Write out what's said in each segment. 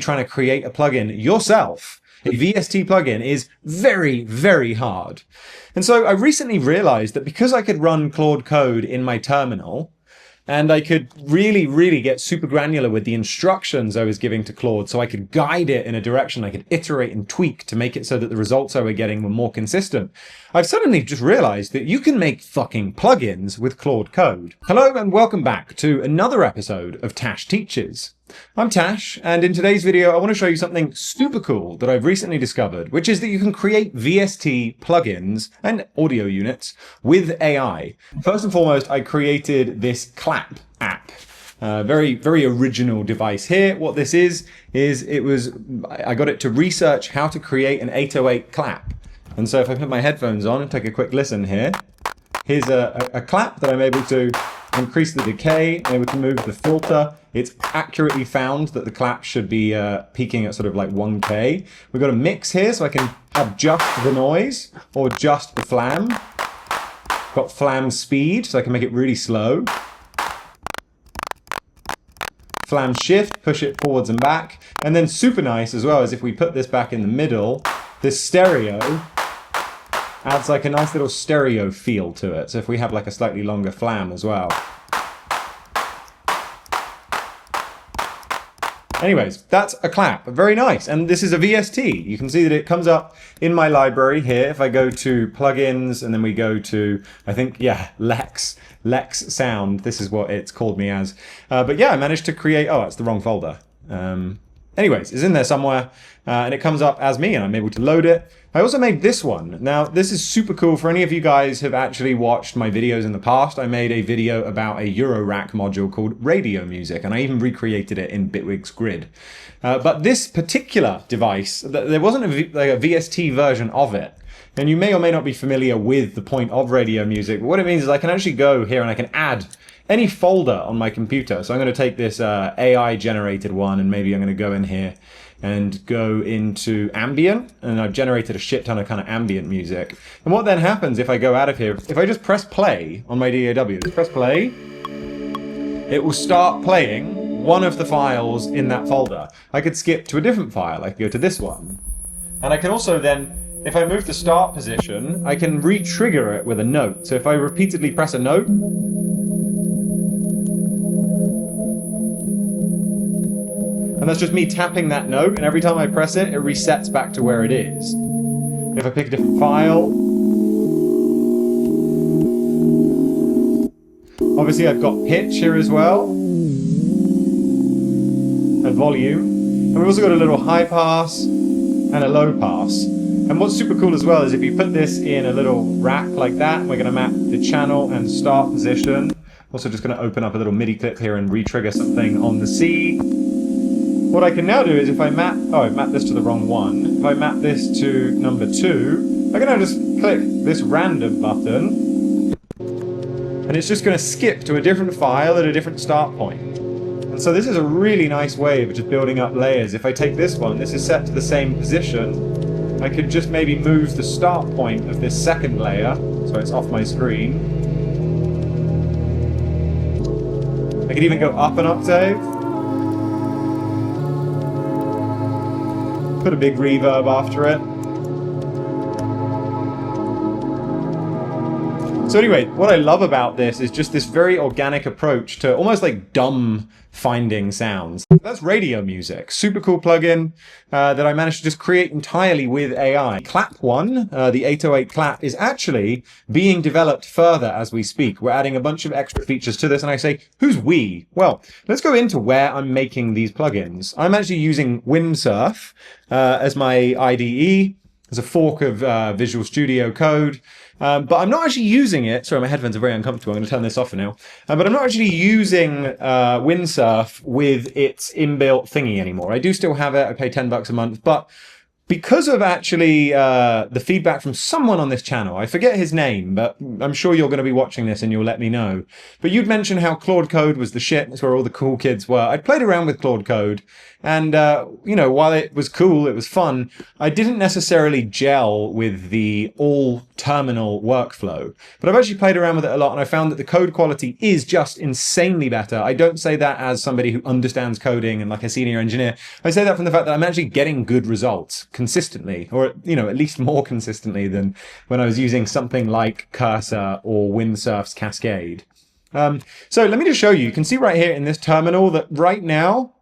trying to create a plugin yourself, a VST plugin, is very, very hard. And so I recently realized that because I could run Claude Code in my terminal, and I could really, really get super granular with the instructions I was giving to Claude, so I could guide it in a direction, I could iterate and tweak to make it so that the results I were getting were more consistent. I've suddenly just realized that you can make fucking plugins with Claude Code. Hello and welcome back to another episode of Tash Teaches. I'm Tash, and in today's video I want to show you something super cool that I've recently discovered, which is that you can create VST plugins and audio units with AI. First and foremost, I created this clap app. Very, very original device here. What this is I got it to research how to create an 808 clap. And so if I put my headphones on and take a quick listen here, here's a clap that I'm able to increase the decay, I'm able to move the filter. It's accurately found that the clap should be peaking at sort of like 1K. We've got a mix here, so I can have just the noise or just the flam. Got flam speed, so I can make it really slow. Flam shift, push it forwards and back. And then super nice as well is if we put this back in the middle, this stereo adds like a nice little stereo feel to it. So if we have like a slightly longer flam as well. Anyways, that's a clap. Very nice. And this is a VST. You can see that it comes up in my library here. If I go to plugins and then we go to, I think, yeah, Lex Sound. This is what it's called me as. But yeah, I managed to create, oh, it's the wrong folder. Anyways, it's in there somewhere and it comes up as me and I'm able to load it. I also made this one. Now, this is super cool for any of you guys who have actually watched my videos in the past. I made a video about a Eurorack module called Radio Music, and I even recreated it in Bitwig's Grid. But this particular device, there wasn't a VST version of it. And you may or may not be familiar with the point of Radio Music, but what it means is I can actually go here and I can add any folder on my computer. So I'm going to take this AI generated one and maybe I'm going to go in here and go into ambient, and I've generated a shit ton of kind of ambient music. And what then happens if I go out of here, if I just press play on my DAW, just press play, it will start playing one of the files in that folder. I could skip to a different file, I could go to this one. And I can also then, if I move the start position, I can re-trigger it with a note. So if I repeatedly press a note, and that's just me tapping that note, and every time I press it, it resets back to where it is. If I pick a different file, obviously I've got pitch here as well, and volume, and we've also got a little high pass and a low pass. And what's super cool as well is if you put this in a little rack like that, we're going to map the channel and start position. Also just going to open up a little MIDI clip here and re-trigger something on the C. What I can now do is if I map, oh, I mapped this to the wrong one. If I map this to number 2, I can now just click this random button, and it's just going to skip to a different file at a different start point. And so this is a really nice way of just building up layers. If I take this one, this is set to the same position. I could just maybe move the start point of this second layer, so it's off my screen. I could even go up an octave. Put a big reverb after it. So anyway, what I love about this is just this very organic approach to almost like dumb finding sounds. That's Radio Music, super cool plugin that I managed to just create entirely with AI. Clap 1, the 808 clap, is actually being developed further as we speak. We're adding a bunch of extra features to this, and I say, who's we? Well, let's go into where I'm making these plugins. I'm actually using Windsurf as my IDE. There's a fork of Visual Studio Code. But I'm not actually using it. Sorry, my headphones are very uncomfortable. I'm going to turn this off for now. But I'm not actually using Windsurf with its inbuilt thingy anymore. I do still have it. I pay $10 a month. But because of actually the feedback from someone on this channel, I forget his name, but I'm sure you're going to be watching this and you'll let me know. But you'd mentioned how Claude Code was the shit. That's where all the cool kids were. I played around with Claude Code. And, you know, while it was cool, it was fun, I didn't necessarily gel with the all terminal workflow. But I've actually played around with it a lot, and I found that the code quality is just insanely better. I don't say that as somebody who understands coding and like a senior engineer. I say that from the fact that I'm actually getting good results consistently, or at least more consistently than when I was using something like Cursor or Windsurf's Cascade. So let me just show you. You can see right here in this terminal that right now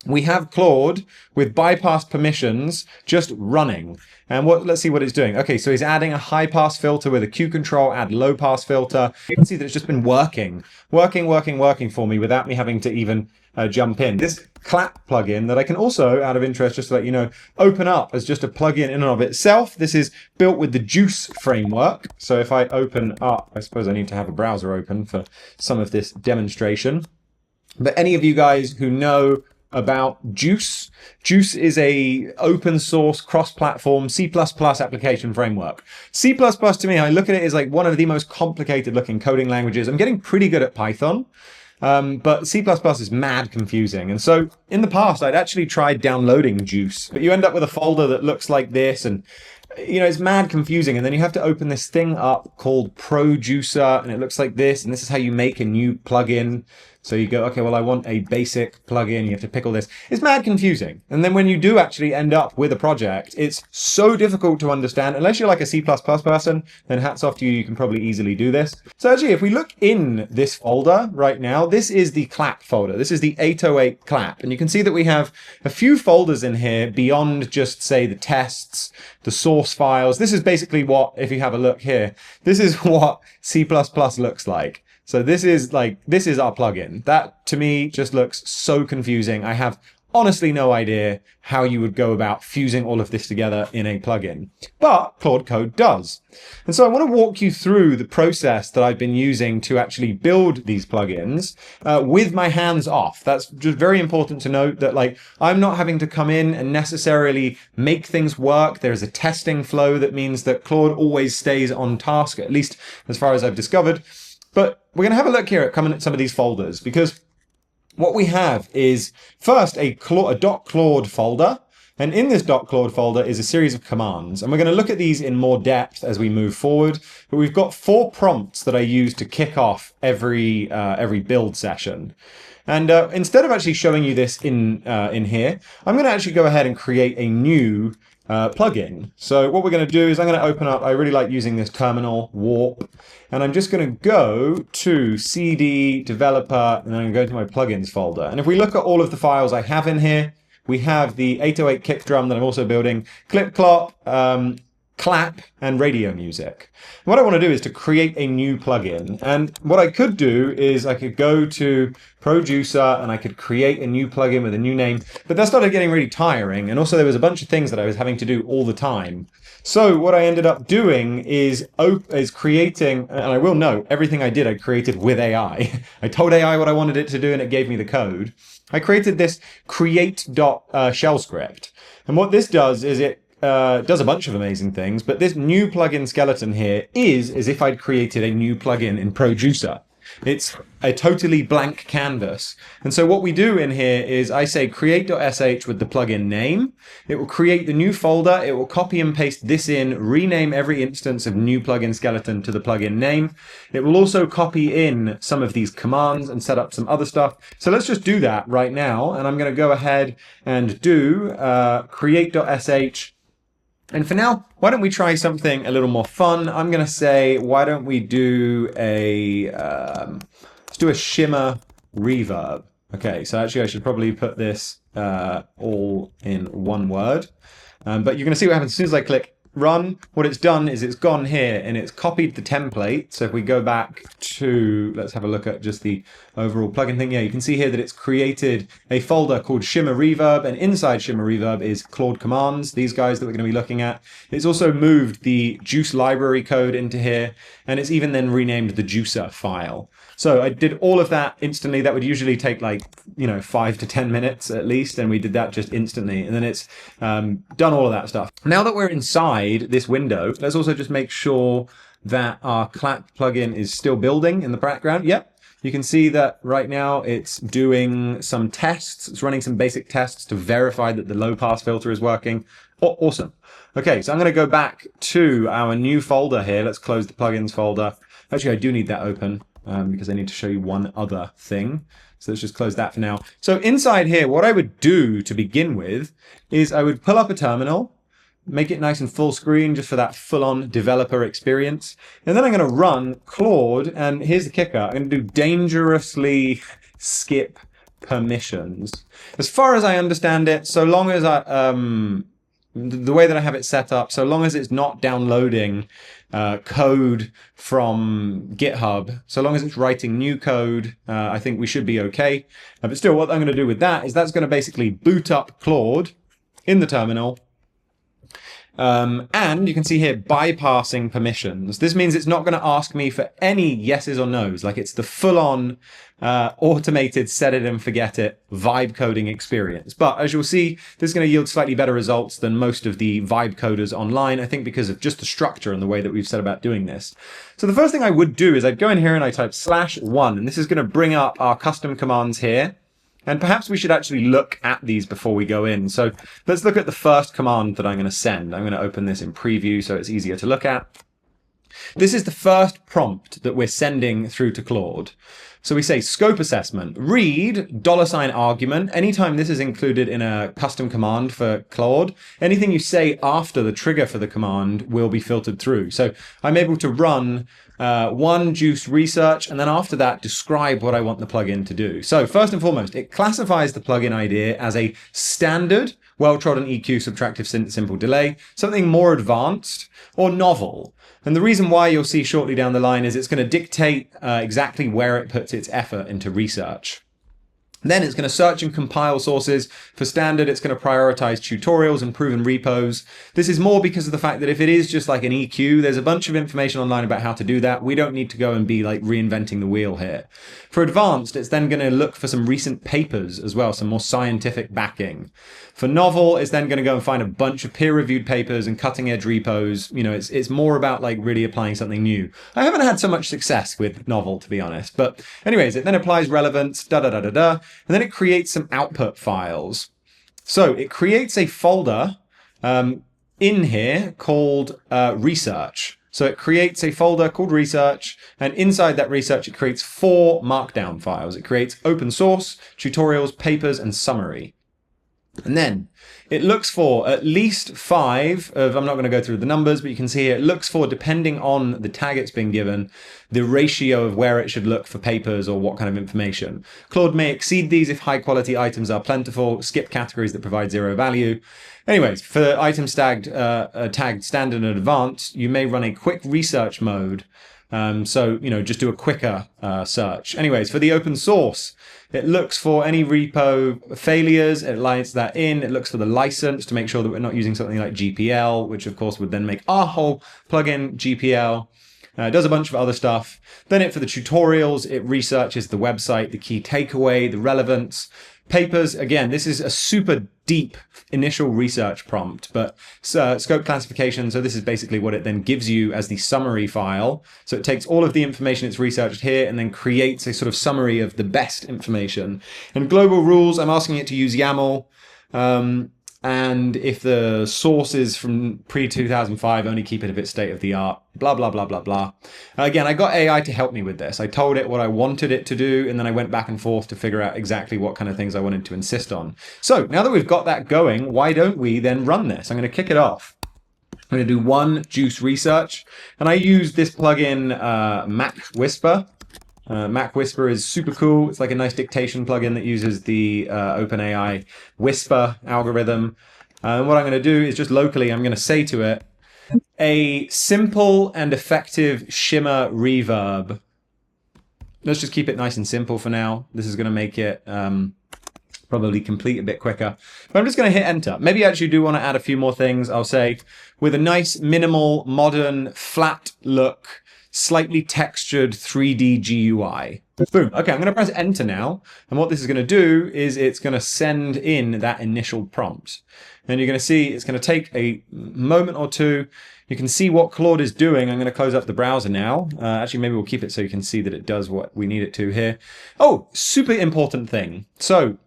we have Claude with bypass permissions just running. And let's see what it's doing. Okay, so he's adding a high pass filter with a Q control, add low pass filter. You can see that it's just been working for me without me having to even jump in. This clap plugin that I can also, out of interest, just to let you know, open up as just a plugin in and of itself. This is built with the JUCE framework. So if I open up, I suppose I need to have a browser open for some of this demonstration. But any of you guys who know about JUCE. JUCE is a open source cross-platform C++ application framework. C++ to me, I look at it as like one of the most complicated looking coding languages. I'm getting pretty good at Python, but C++ is mad confusing. And so in the past, I'd actually tried downloading JUCE, but you end up with a folder that looks like this, and it's mad confusing. And then you have to open this thing up called Producer, and it looks like this, and this is how you make a new plugin. So you go, okay, well, I want a basic plugin. You have to pick all this. It's mad confusing. And then when you do actually end up with a project, it's so difficult to understand. Unless you're like a C++ person, then hats off to you. You can probably easily do this. So actually, if we look in this folder right now, this is the clap folder. This is the 808 clap. And you can see that we have a few folders in here beyond just, say, the tests, the source files. This is basically what, if you have a look here, this is what C++ looks like. So this is our plugin. That to me just looks so confusing. I have honestly no idea how you would go about fusing all of this together in a plugin, but Claude Code does. And so I want to walk you through the process that I've been using to actually build these plugins with my hands off. That's just very important to note that I'm not having to come in and necessarily make things work. There's a testing flow that means that Claude always stays on task, at least as far as I've discovered. But we're going to have a look here at some of these folders, because what we have is first a .claude folder. And in this .claude folder is a series of commands. And we're going to look at these in more depth as we move forward. But we've got 4 prompts that I use to kick off every build session. And instead of actually showing you this in here, I'm going to actually go ahead and create a new plugin. So what we're going to do is I'm going to open up, I really like using this terminal warp, and I'm just going to go to CD developer, and then I'm going to go to my plugins folder. And if we look at all of the files I have in here, we have the 808 kick drum that I'm also building, clip clop, clap, and radio music. And what I want to do is to create a new plugin. And what I could do is I could go to Producer and I could create a new plugin with a new name, but that started getting really tiring. And also there was a bunch of things that I was having to do all the time. So what I ended up doing is creating, and I will note, everything I did, I created with AI. I told AI what I wanted it to do and it gave me the code. I created this create.shell script. And what this does is it does a bunch of amazing things, but this new plugin skeleton here is as if I'd created a new plugin in Producer. It's a totally blank canvas. And so what we do in here is I say create.sh with the plugin name. It will create the new folder. It will copy and paste this in, rename every instance of new plugin skeleton to the plugin name. It will also copy in some of these commands and set up some other stuff. So let's just do that right now. And I'm going to go ahead and do create.sh. And for now, why don't we try something a little more fun? I'm going to say, why don't we do let's do a Shimmer reverb. Okay, so actually I should probably put this all in one word. But you're going to see what happens as soon as I click run. What it's done is it's gone here and it's copied the template. So if we go back to, let's have a look at just the overall plugin thing. Yeah, you can see here that it's created a folder called Shimmer Reverb, and inside Shimmer Reverb is Claude commands, these guys that we're going to be looking at. It's also moved the JUCE library code into here, and it's even then renamed the JUCE file. So I did all of that instantly. That would usually take 5 to 10 minutes at least, and we did that just instantly. And then it's done all of that stuff. Now that we're inside this window, let's also just make sure that our clap plugin is still building in the background. Yep. You can see that right now it's doing some tests. It's running some basic tests to verify that the low pass filter is working. Oh, awesome. Okay, so I'm going to go back to our new folder here. Let's close the plugins folder. Actually, I do need that open because I need to show you one other thing. So let's just close that for now. So inside here, what I would do to begin with is I would pull up a terminal, make it nice and full screen just for that full-on developer experience. And then I'm going to run Claude, and here's the kicker. I'm going to do dangerously skip permissions. As far as I understand it, so long as the way that I have it set up, so long as it's not downloading code from GitHub, so long as it's writing new code, I think we should be okay. But still, what I'm going to do with that is that's going to basically boot up Claude in the terminal. And you can see here, bypassing permissions. This means it's not going to ask me for any yeses or nos. Like it's the full-on automated set it and forget it vibe coding experience. But as you'll see, this is going to yield slightly better results than most of the vibe coders online, I think because of just the structure and the way that we've set about doing this. So the first thing I would do is I'd go in here and I type /1, and this is going to bring up our custom commands here. And perhaps we should actually look at these before we go in. So let's look at the first command that I'm going to send. I'm going to open this in preview so it's easier to look at. This is the first prompt that we're sending through to Claude. So we say scope assessment, read $argument. Anytime this is included in a custom command for Claude, anything you say after the trigger for the command will be filtered through. So I'm able to run one JUCE research, and then after that, describe what I want the plugin to do. So first and foremost, it classifies the plugin idea as a standard, well-trodden EQ subtractive simple delay, something more advanced, or novel. And the reason why you'll see shortly down the line is it's going to dictate exactly where it puts its effort into research. Then it's going to search and compile sources. For standard, it's going to prioritize tutorials and proven repos. This is more because of the fact that if it is just like an EQ, there's a bunch of information online about how to do that. We don't need to go and be like reinventing the wheel here. For advanced, it's then going to look for some recent papers as well, some more scientific backing. For novel, it's then going to go and find a bunch of peer-reviewed papers and cutting-edge repos. You know, it's more about like really applying something new. I haven't had so much success with novel, to be honest. But anyways, it then applies relevance, and then it creates some output files. So it creates a folder in here called research. So it creates a folder called research, and inside that research, it creates 4 markdown files. It creates open source, tutorials, papers, and summary. And then it looks for at least 5 of, I'm not going to go through the numbers, but you can see here, it looks for, depending on the tag it's been given, the ratio of where it should look for papers or what kind of information. Claude may exceed these if high quality items are plentiful, skip categories that provide 0 value. Anyways, for items tagged standard and advanced, you may run a quick research mode. So, you know, just do a quicker search. Anyways, for the open source, it looks for any repo failures, it lines that in, it looks for the license to make sure that we're not using something like GPL, which of course would then make our whole plugin GPL. It does a bunch of other stuff. Then for the tutorials, it researches the website, the key takeaway, the relevance. Papers, again, this is a super deep initial research prompt, but scope classification, so this is basically what it then gives you as the summary file. So it takes all of the information it's researched here and then creates a sort of summary of the best information. And global rules, I'm asking it to use YAML. And if the source is from pre-2005, only keep it if it's state of the art, blah, blah, blah, blah, blah. Again, I got AI to help me with this. I told it what I wanted it to do, and then I went back and forth to figure out exactly what kind of things I wanted to insist on. So now that we've got that going, why don't we then run this? I'm going to kick it off. I'm going to do one JUCE research, and I use this plugin, Mac Whisper. Mac Whisper is super cool. It's like a nice dictation plugin that uses the OpenAI Whisper algorithm. And what I'm going to do is just locally, I'm going to say to it, a simple and effective Shimmer reverb. Let's just keep it nice and simple for now. This is going to make it probably complete a bit quicker. But I'm just going to hit enter. Maybe I actually do want to add a few more things. I'll say with a nice minimal, modern, flat look, slightly textured 3D GUI. Boom. Okay, I'm going to press enter now. And what this is going to do is it's going to send in that initial prompt. And you're going to see it's going to take a moment or two. You can see what Claude is doing. I'm going to close up the browser now. Actually, maybe we'll keep it so you can see that it does what we need it to here. Oh, super important thing. So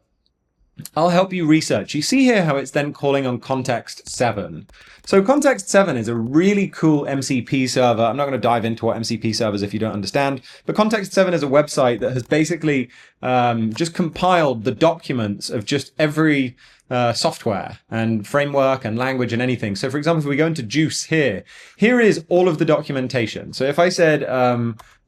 I'll help you research. You see here how it's then calling on Context7. So Context7 is a really cool MCP server. I'm not going to dive into what MCP servers if you don't understand, but Context7 is a website that has basically just compiled the documents of just every software and framework and language and anything. So for example, if we go into JUCE here is all of the documentation. So if I said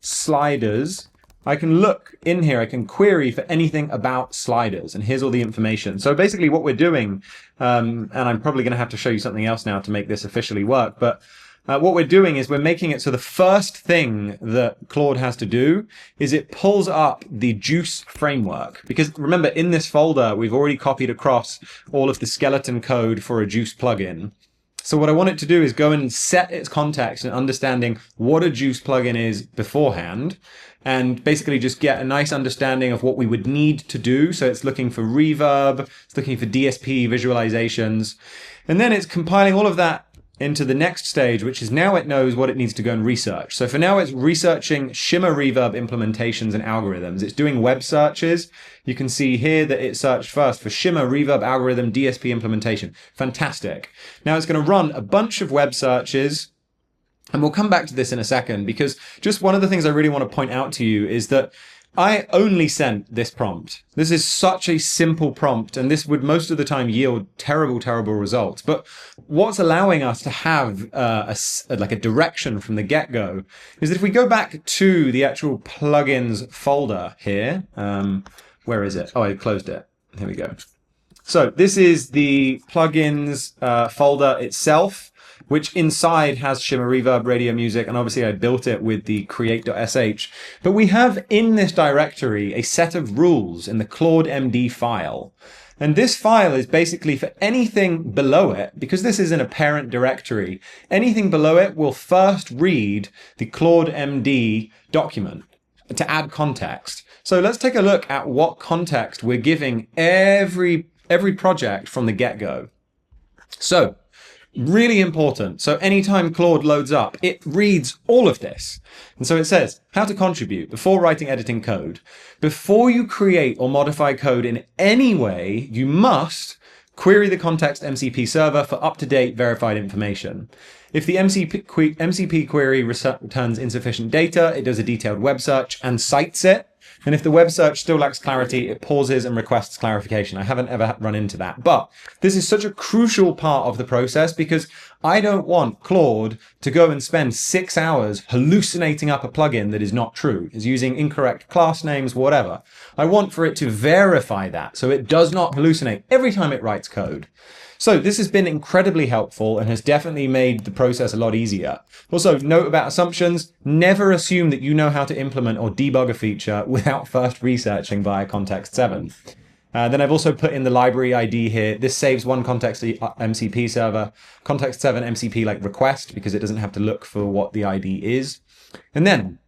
sliders, I can look in here, I can query for anything about sliders, and here's all the information. So basically what we're doing, and I'm probably going to have to show you something else now to make this officially work, but what we're doing is we're making it so the first thing that Claude has to do is it pulls up the JUCE framework. Because remember, in this folder, we've already copied across all of the skeleton code for a JUCE plugin. So what I want it to do is go and set its context and understanding what a JUCE plugin is beforehand, and basically just get a nice understanding of what we would need to do. So it's looking for reverb, it's looking for DSP visualizations, and then it's compiling all of that into the next stage, which is now it knows what it needs to go and research. So for now, it's researching Shimmer reverb implementations and algorithms. It's doing web searches. You can see here that it searched first for Shimmer reverb algorithm DSP implementation. Fantastic. Now it's going to run a bunch of web searches. And we'll come back to this in a second, because just one of the things I really want to point out to you is that I only sent this prompt. This is such a simple prompt, and this would most of the time yield terrible, terrible results. But what's allowing us to have like a direction from the get-go is that if we go back to the actual plugins folder here, where is it? Oh, I closed it. Here we go. So this is the plugins folder itself, which inside has Shimmer Reverb, Radio Music, and obviously I built it with the create.sh. But we have in this directory a set of rules in the CLAUDE.md file. And this file is basically for anything below it, because this is in a parent directory, anything below it will first read the CLAUDE.md document to add context. So let's take a look at what context we're giving every project from the get-go. So, really important. So anytime Claude loads up, it reads all of this. And so it says, how to contribute before writing editing code. Before you create or modify code in any way, you must query the Context MCP server for up-to-date verified information. If the MCP query returns insufficient data, it does a detailed web search and cites it. And if the web search still lacks clarity, it pauses and requests clarification. I haven't ever run into that. But this is such a crucial part of the process, because I don't want Claude to go and spend 6 hours hallucinating up a plugin that is not true, is using incorrect class names, whatever. I want for it to verify that so it does not hallucinate every time it writes code. So this has been incredibly helpful and has definitely made the process a lot easier. Also, note about assumptions: never assume that you know how to implement or debug a feature without first researching via Context7. Then I've also put in the library ID here. This saves one Context MCP server, Context7 MCP like request, because it doesn't have to look for what the ID is. And then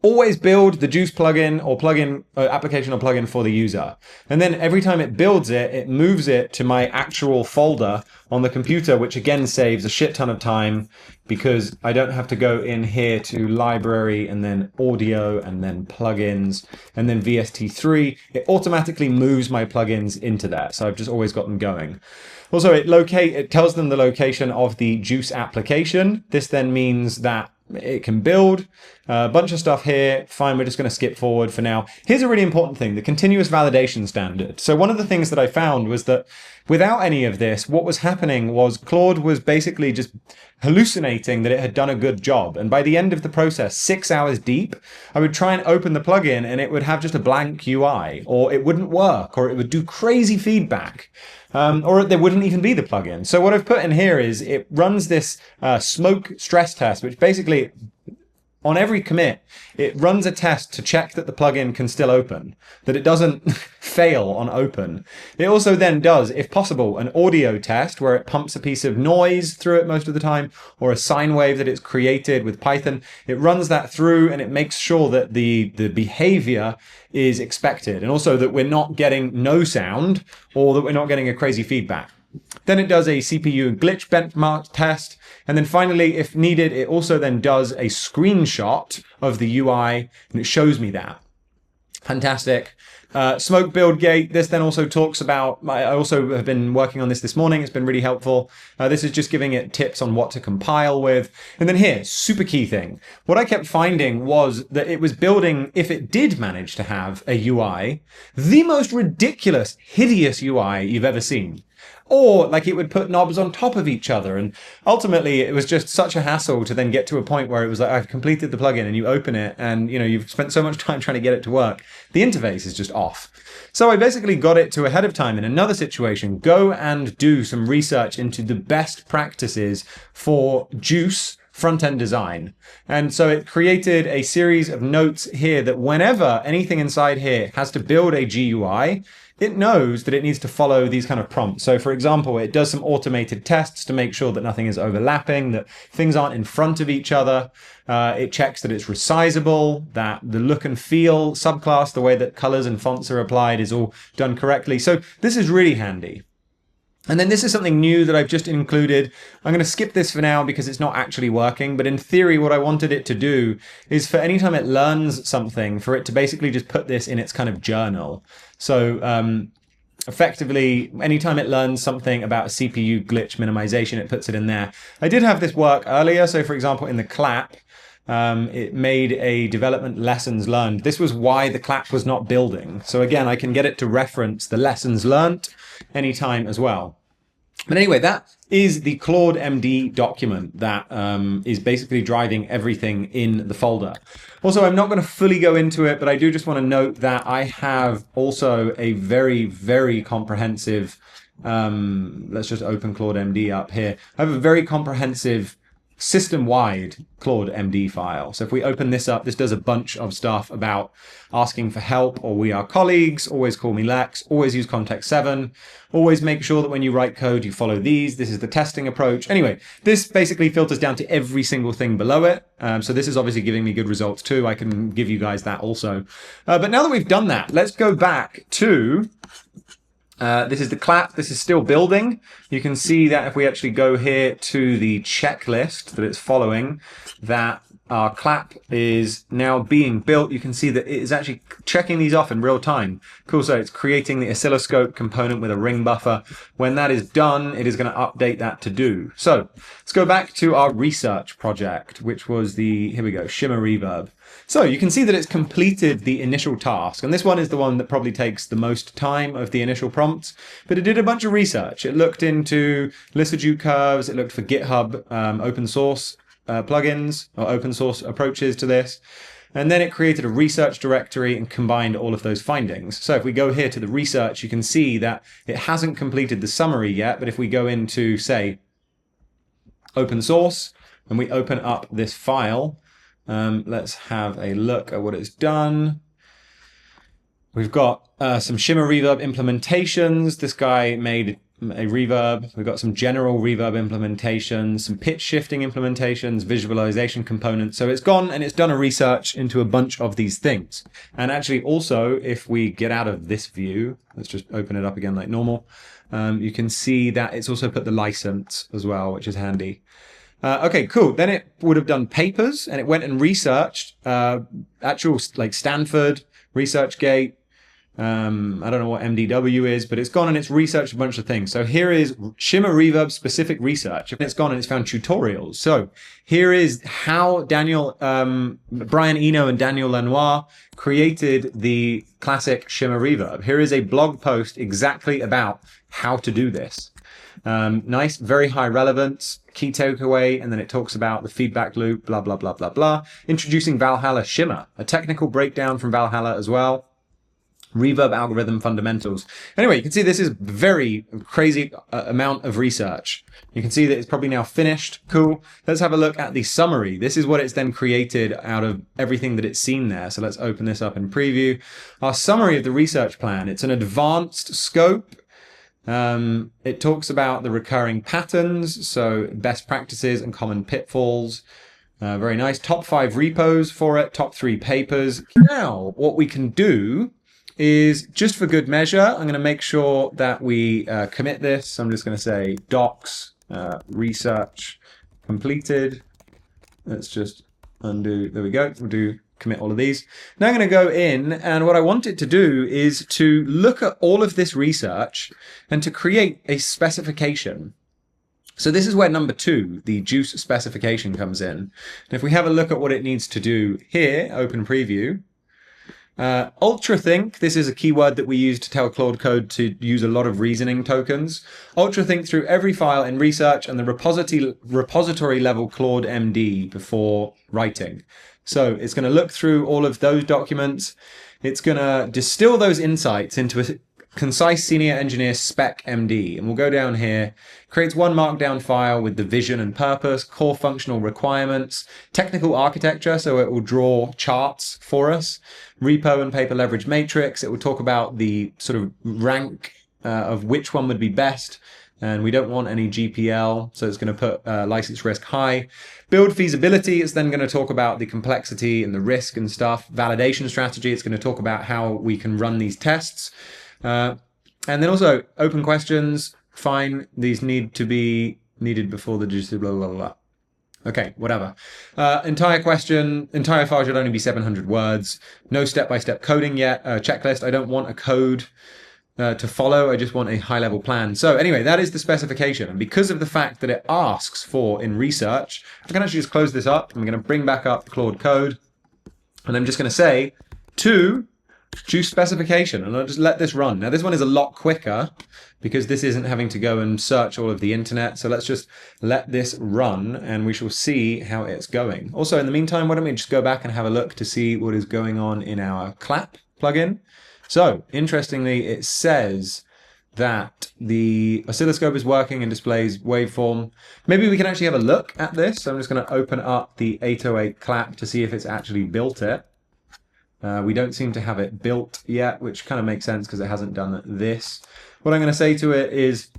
always build the JUCE plugin or application or plugin for the user. And then every time it builds it, it moves it to my actual folder on the computer, which again saves a shit ton of time, because I don't have to go in here to library and then audio and then plugins and then VST3. It automatically moves my plugins into that. So I've just always got them going. Also, it tells them the location of the JUCE application. This then means that it can build a bunch of stuff here. Fine, we're just going to skip forward for now. Here's a really important thing: the continuous validation standard. So one of the things that I found was that without any of this, what was happening was Claude was basically just hallucinating that it had done a good job. And by the end of the process, 6 hours deep, I would try and open the plugin and it would have just a blank UI, or it wouldn't work, or it would do crazy feedback. Or there wouldn't even be the plugin. So what I've put in here is it runs this smoke stress test, which basically on every commit, it runs a test to check that the plugin can still open, that it doesn't fail on open. It also then does, if possible, an audio test where it pumps a piece of noise through it most of the time, or a sine wave that it's created with Python. It runs that through and it makes sure that the behavior is expected, and also that we're not getting no sound or that we're not getting a crazy feedback. Then it does a CPU glitch benchmark test. And then finally, if needed, it also then does a screenshot of the UI and it shows me that. Fantastic. Smoke build gate. This then also talks about, I also have been working on this morning. It's been really helpful. This is just giving it tips on what to compile with. And then here, super key thing. What I kept finding was that it was building, if it did manage to have a UI, the most ridiculous, hideous UI you've ever seen. Or like it would put knobs on top of each other. And ultimately it was just such a hassle to then get to a point where it was like, I've completed the plugin and you open it and you've spent so much time trying to get it to work. The interface is just off. So I basically got it to ahead of time in another situation, go and do some research into the best practices for JUCE front-end design. And so it created a series of notes here that whenever anything inside here has to build a GUI, it knows that it needs to follow these kind of prompts. So for example, it does some automated tests to make sure that nothing is overlapping, that things aren't in front of each other. It checks that it's resizable, that the look and feel subclass, the way that colors and fonts are applied, is all done correctly. So this is really handy. And then this is something new that I've just included. I'm going to skip this for now because it's not actually working. But in theory, what I wanted it to do is for any time it learns something, for it to basically just put this in its kind of journal. So effectively, anytime it learns something about a CPU glitch minimization, it puts it in there. I did have this work earlier. So for example, in the clap, it made a development lessons learned. This was why the clap was not building. So again, I can get it to reference the lessons learned anytime as well. But anyway, that is the CLAUDE.md document that is basically driving everything in the folder. Also, I'm not going to fully go into it, but I do just want to note that I have also a very, very comprehensive, let's just open CLAUDE.md up here. I have a very comprehensive system-wide CLAUDE.md file. So if we open this up, this does a bunch of stuff about asking for help, or we are colleagues, always call me Lex, always use Context7, always make sure that when you write code, you follow these. This is the testing approach. Anyway, this basically filters down to every single thing below it. So this is obviously giving me good results too. I can give you guys that also. But now that we've done that, let's go back to this is the clap. This is still building. You can see that if we actually go here to the checklist that it's following, that our clap is now being built. You can see that it is actually checking these off in real time. Cool. So it's creating the oscilloscope component with a ring buffer. When that is done, it is going to update that to do. So let's go back to our research project, which was here we go, Shimmer Reverb. So you can see that it's completed the initial task. And this one is the one that probably takes the most time of the initial prompts. But it did a bunch of research. It looked into Listerdew curves. It looked for GitHub open source plugins or open source approaches to this. And then it created a research directory and combined all of those findings. So if we go here to the research, you can see that it hasn't completed the summary yet. But if we go into, say, open source, and we open up this file, let's have a look at what it's done. We've got some Shimmer Reverb implementations. This guy made a reverb. We've got some general reverb implementations, some pitch shifting implementations, visualization components. So it's gone and it's done a research into a bunch of these things. And actually also, if we get out of this view, let's just open it up again like normal. You can see that it's also put the license as well, which is handy. Okay, cool. Then it would have done papers and it went and researched actual like Stanford, ResearchGate. I don't know what MDW is, but it's gone and it's researched a bunch of things. So here is Shimmer Reverb specific research. It's gone and it's found tutorials. So here is how Brian Eno and Daniel Lanois created the classic Shimmer Reverb. Here is a blog post exactly about how to do this. Nice, very high relevance, key takeaway, and then it talks about the feedback loop, blah, blah, blah, blah, blah. Introducing Valhalla Shimmer, a technical breakdown from Valhalla as well. Reverb algorithm fundamentals. Anyway, you can see this is very crazy amount of research. You can see that it's probably now finished. Cool. Let's have a look at the summary. This is what it's then created out of everything that it's seen there. So let's open this up in preview. Our summary of the research plan. It's an advanced scope. It talks about the recurring patterns, so best practices and common pitfalls. Very nice. Top 5 repos for it, top 3 papers. Now, what we can do is, just for good measure, I'm going to make sure that we commit this. I'm just going to say docs, research completed. Let's just undo. There we go. We'll do commit all of these. Now I'm going to go in, and what I want it to do is to look at all of this research and to create a specification. So this is where number 2, the JUCE specification, comes in. And if we have a look at what it needs to do here, open preview, ultra think, this is a keyword that we use to tell Claude Code to use a lot of reasoning tokens. Ultra think through every file in research and the repository level CLAUDE.md before writing. So it's going to look through all of those documents. It's going to distill those insights into a concise senior engineer spec MD. And we'll go down here, creates one markdown file with the vision and purpose, core functional requirements, technical architecture, so it will draw charts for us, repo and paper leverage matrix. It will talk about the sort of rank of which one would be best. And we don't want any GPL, so it's going to put license risk high. Build feasibility, it's then going to talk about the complexity and the risk and stuff. Validation strategy, it's going to talk about how we can run these tests. And then also open questions, fine, these need to be needed before the JUCE, blah, blah, blah. Okay, whatever. Entire file should only be 700 words. No step-by-step coding yet. Checklist, I don't want a code to follow, I just want a high-level plan. So anyway, that is the specification. And because of the fact that it asks for in research, I can actually just close this up. I'm going to bring back up Claude Code. And I'm just going to say to JUCE specification, and I'll just let this run. Now this one is a lot quicker because this isn't having to go and search all of the internet. So let's just let this run and we shall see how it's going. Also, in the meantime, why don't we just go back and have a look to see what is going on in our clap plugin. So interestingly, it says that the oscilloscope is working and displays waveform. Maybe we can actually have a look at this. So I'm just going to open up the 808 clap to see if it's actually built it. We don't seem to have it built yet, which kind of makes sense because it hasn't done this. What I'm going to say to it is,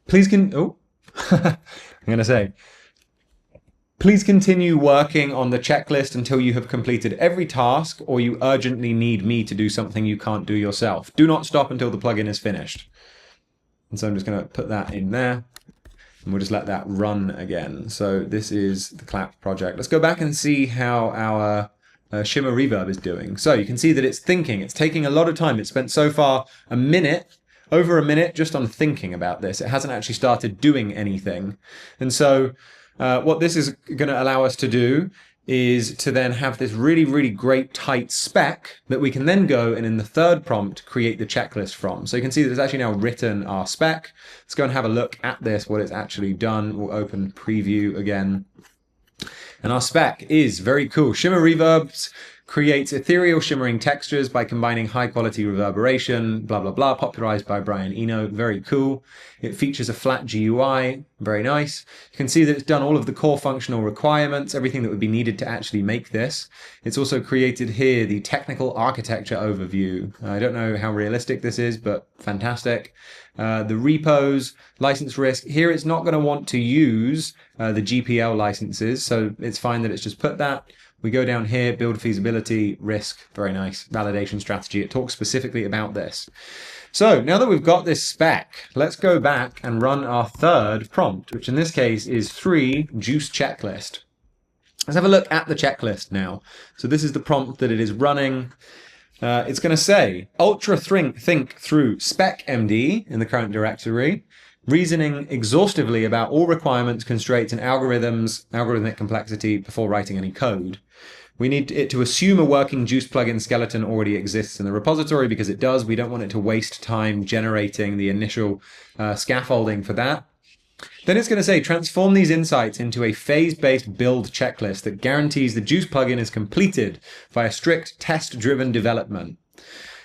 please continue working on the checklist until you have completed every task or you urgently need me to do something you can't do yourself. Do not stop until the plugin is finished. And so I'm just going to put that in there. And we'll just let that run again. So this is the clap project. Let's go back and see how our Shimmer reverb is doing. So you can see that it's thinking. It's taking a lot of time. It's spent so far over a minute just on thinking about this. It hasn't actually started doing anything. And so what this is going to allow us to do is to then have this really, really great tight spec that we can then go and in the third prompt create the checklist from. So you can see that it's actually now written our spec. Let's go and have a look at this, what it's actually done. We'll open preview again. And our spec is very cool. Shimmer Reverbs creates ethereal shimmering textures by combining high quality reverberation, blah, blah, blah, popularized by Brian Eno. Very cool. It features a flat GUI. Very nice. You can see that it's done all of the core functional requirements, everything that would be needed to actually make this. It's also created here the technical architecture overview. I don't know how realistic this is, but fantastic. The repos, license risk. Here it's not going to want to use the GPL licenses, so it's fine that it's just put that. We go down here, build feasibility, risk, very nice, validation strategy. It talks specifically about this. So now that we've got this spec, let's go back and run our third prompt, which in this case is 3 JUCE checklist. Let's have a look at the checklist now. So this is the prompt that it is running. It's going to say, ultra think through spec MD in the current directory, reasoning exhaustively about all requirements, constraints, and algorithmic complexity before writing any code. We need it to assume a working JUCE plugin skeleton already exists in the repository because it does. We don't want it to waste time generating the initial scaffolding for that. Then it's going to say, transform these insights into a phase-based build checklist that guarantees the JUCE plugin is completed via strict test-driven development.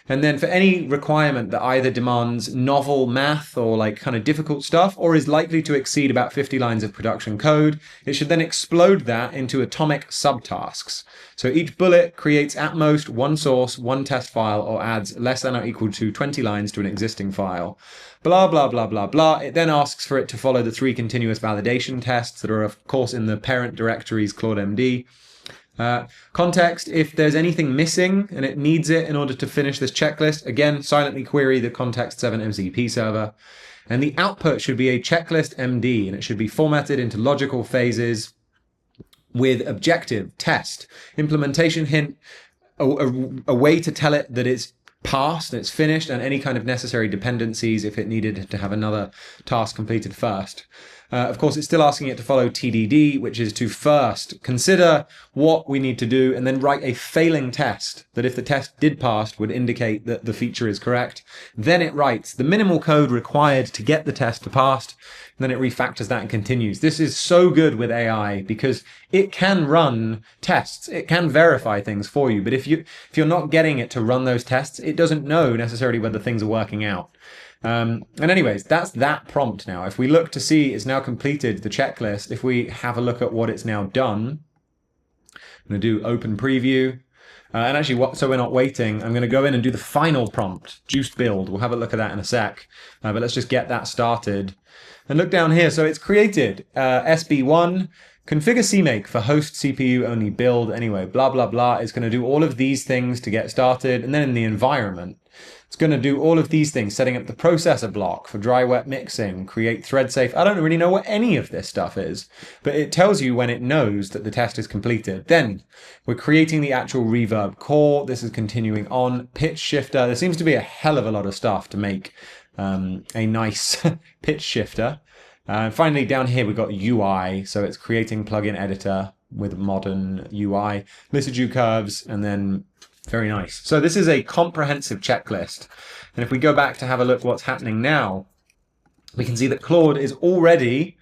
And then for any requirement that either demands novel math or like kind of difficult stuff, or is likely to exceed about 50 lines of production code, it should then explode that into atomic subtasks. So each bullet creates at most one source, one test file, or adds less than or equal to 20 lines to an existing file. Blah, blah, blah, blah, blah. It then asks for it to follow the 3 continuous validation tests that are, of course, in the parent directory's CLAUDE.md. Context, if there's anything missing and it needs it in order to finish this checklist, again, silently query the Context7 MCP server. And the output should be a checklist.md, and it should be formatted into logical phases with objective, test, implementation hint, a way to tell it that it's passed, it's finished, and any kind of necessary dependencies if it needed to have another task completed first. Of course, it's still asking it to follow TDD, which is to first consider what we need to do and then write a failing test that if the test did pass would indicate that the feature is correct. Then it writes the minimal code required to get the test to pass. And then it refactors that and continues. This is so good with AI because it can run tests. It can verify things for you. But if you're not getting it to run those tests, it doesn't know necessarily whether things are working out. And anyways, that's that prompt now. If we look to see it's now completed the checklist, if we have a look at what it's now done, I'm going to do open preview. And actually, so we're not waiting, I'm going to go in and do the final prompt, JUCE build. We'll have a look at that in a sec. But let's just get that started. And look down here. So it's created SB1, configure CMake for host CPU only build. Anyway, blah, blah, blah. It's going to do all of these things to get started. And then in the environment, it's going to do all of these things, setting up the processor block for dry wet mixing, create thread safe. I don't really know what any of this stuff is, but it tells you when it knows that the test is completed. Then we're creating the actual Reverb core. This is continuing on. Pitch shifter. There seems to be a hell of a lot of stuff to make a nice pitch shifter. Finally, down here, we've got UI. So it's creating plugin editor with modern UI, Lissajous curves, and then very nice. So this is a comprehensive checklist. And if we go back to have a look what's happening now, we can see that Claude is already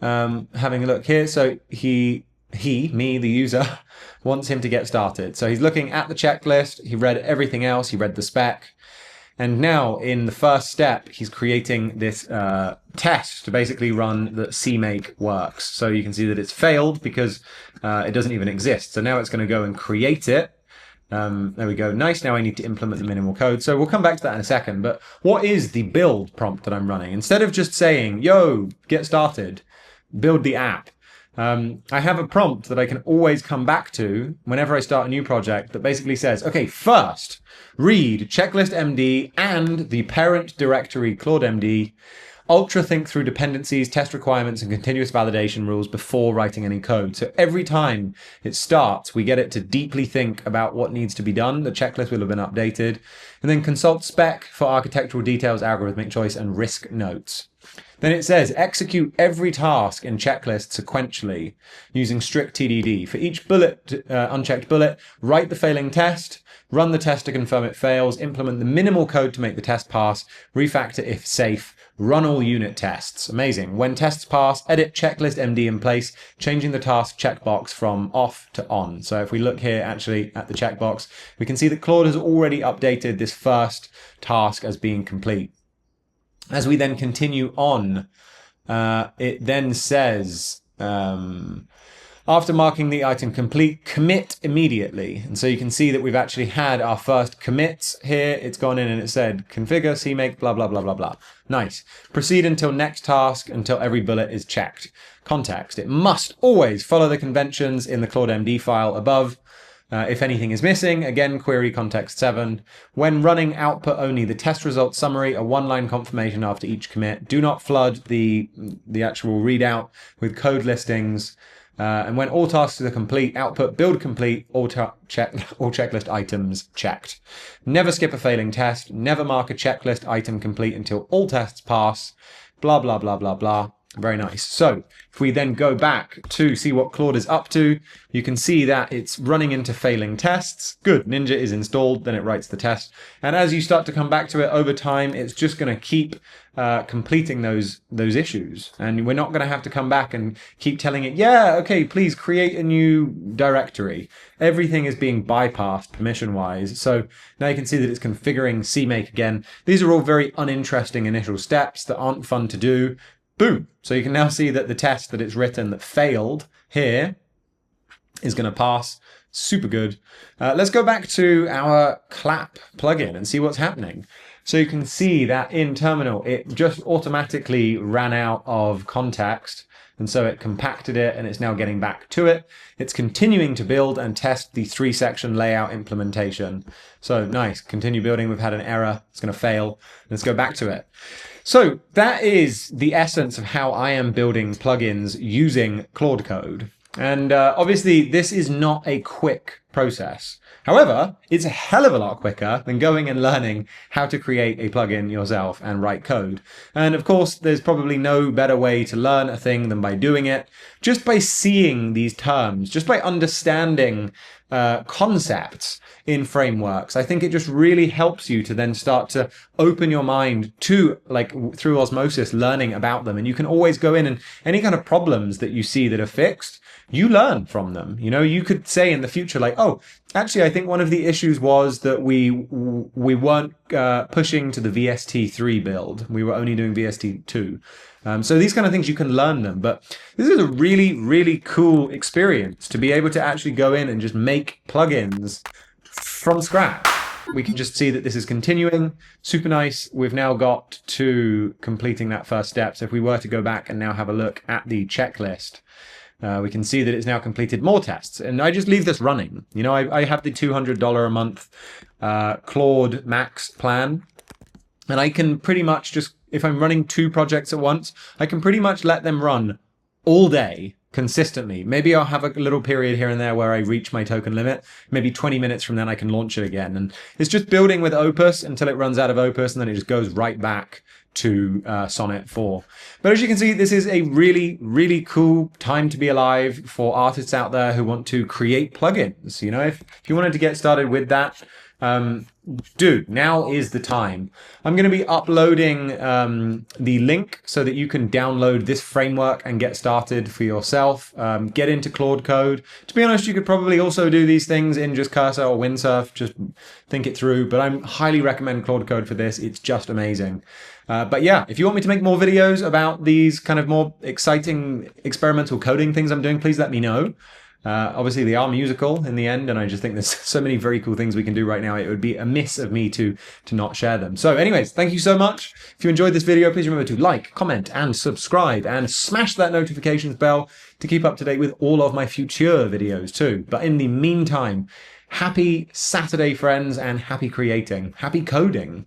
having a look here. So me, the user, wants him to get started. So he's looking at the checklist. He read everything else. He read the spec. And now in the first step, he's creating this test to basically run that CMake works. So you can see that it's failed because it doesn't even exist. So now it's going to go and create it. There we go. Nice. Now I need to implement the minimal code. So we'll come back to that in a second. But what is the build prompt that I'm running? Instead of just saying, yo, get started, build the app. I have a prompt that I can always come back to whenever I start a new project that basically says, okay, first read checklist.md and the parent directory CLAUDE.md, ultra think through dependencies, test requirements, and continuous validation rules before writing any code. So every time it starts, we get it to deeply think about what needs to be done. The checklist will have been updated. And then consult spec for architectural details, algorithmic choice, and risk notes. Then it says execute every task in checklist sequentially using strict TDD. For each bullet, unchecked bullet, write the failing test, run the test to confirm it fails, implement the minimal code to make the test pass, refactor if safe, run all unit tests. Amazing. When tests pass, edit checklist.md in place, changing the task checkbox from off to on. So if we look here actually at the checkbox, we can see that Claude has already updated this first task as being complete. As we then continue on, it then says, after marking the item complete, commit immediately. And so you can see that we've actually had our first commits here. It's gone in and it said configure, CMake, blah, blah, blah, blah, blah. Nice. Proceed until next task, until every bullet is checked. Context. It must always follow the conventions in the CLAUDE.md file above. If anything is missing, again, query Context7. When running output only, the test results summary, a one-line confirmation after each commit. Do not flood the actual readout with code listings. And when all tasks are complete, output build complete, all checklist items checked. Never skip a failing test. Never mark a checklist item complete until all tests pass. Blah, blah, blah, blah, blah. Very nice. So if we then go back to see what Claude is up to, you can see that it's running into failing tests. Good, Ninja is installed, then it writes the test. And as you start to come back to it over time, it's just going to keep completing those issues. And we're not going to have to come back and keep telling it, yeah, okay, please create a new directory. Everything is being bypassed permission-wise. So now you can see that it's configuring CMake again. These are all very uninteresting initial steps that aren't fun to do. Boom. So you can now see that the test that it's written that failed here is going to pass. Super good. Let's go back to our clap plugin and see what's happening. So you can see that in terminal, it just automatically ran out of context. And so it compacted it and it's now getting back to it. It's continuing to build and test the 3-section layout implementation. So nice, continue building. We've had an error. It's going to fail. Let's go back to it. So that is the essence of how I am building plugins using Claude Code. And obviously this is not a quick process. However, it's a hell of a lot quicker than going and learning how to create a plugin yourself and write code. And of course, there's probably no better way to learn a thing than by doing it. Just by seeing these terms, just by understanding concepts in frameworks, I think it just really helps you to then start to open your mind to, like, through osmosis, learning about them. And you can always go in and any kind of problems that you see that are fixed, you learn from them. You know, you could say in the future, like, oh, actually, I think one of the issues was that we weren't pushing to the VST3 build. We were only doing VST2. So these kind of things, you can learn them. But this is a really, really cool experience to be able to actually go in and just make plugins from scratch. We can just see that this is continuing. Super nice. We've now got to completing that first step. So if we were to go back and now have a look at the checklist, we can see that it's now completed more tests. And I just leave this running. You know, I have the $200 a month Claude Max plan. And I can pretty much just, if I'm running 2 projects at once, I can pretty much let them run all day consistently. Maybe I'll have a little period here and there where I reach my token limit. Maybe 20 minutes from then I can launch it again. And it's just building with Opus until it runs out of Opus, and then it just goes right back to Sonnet 4. But as you can see, this is a really, really cool time to be alive for artists out there who want to create plugins. You know, if you wanted to get started with that, dude, now is the time. I'm going to be uploading the link so that you can download this framework and get started for yourself. Get into Claude Code. To be honest, you could probably also do these things in just Cursor or Windsurf. Just think it through. But I highly recommend Claude Code for this. It's just amazing. But yeah, if you want me to make more videos about these kind of more exciting experimental coding things I'm doing, please let me know. Obviously, they are musical in the end, and I just think there's so many very cool things we can do right now. It would be amiss of me to not share them. So anyways, thank you so much. If you enjoyed this video, please remember to like, comment, and subscribe, and smash that notifications bell to keep up to date with all of my future videos too. But in the meantime, happy Saturday, friends, and happy creating, happy coding.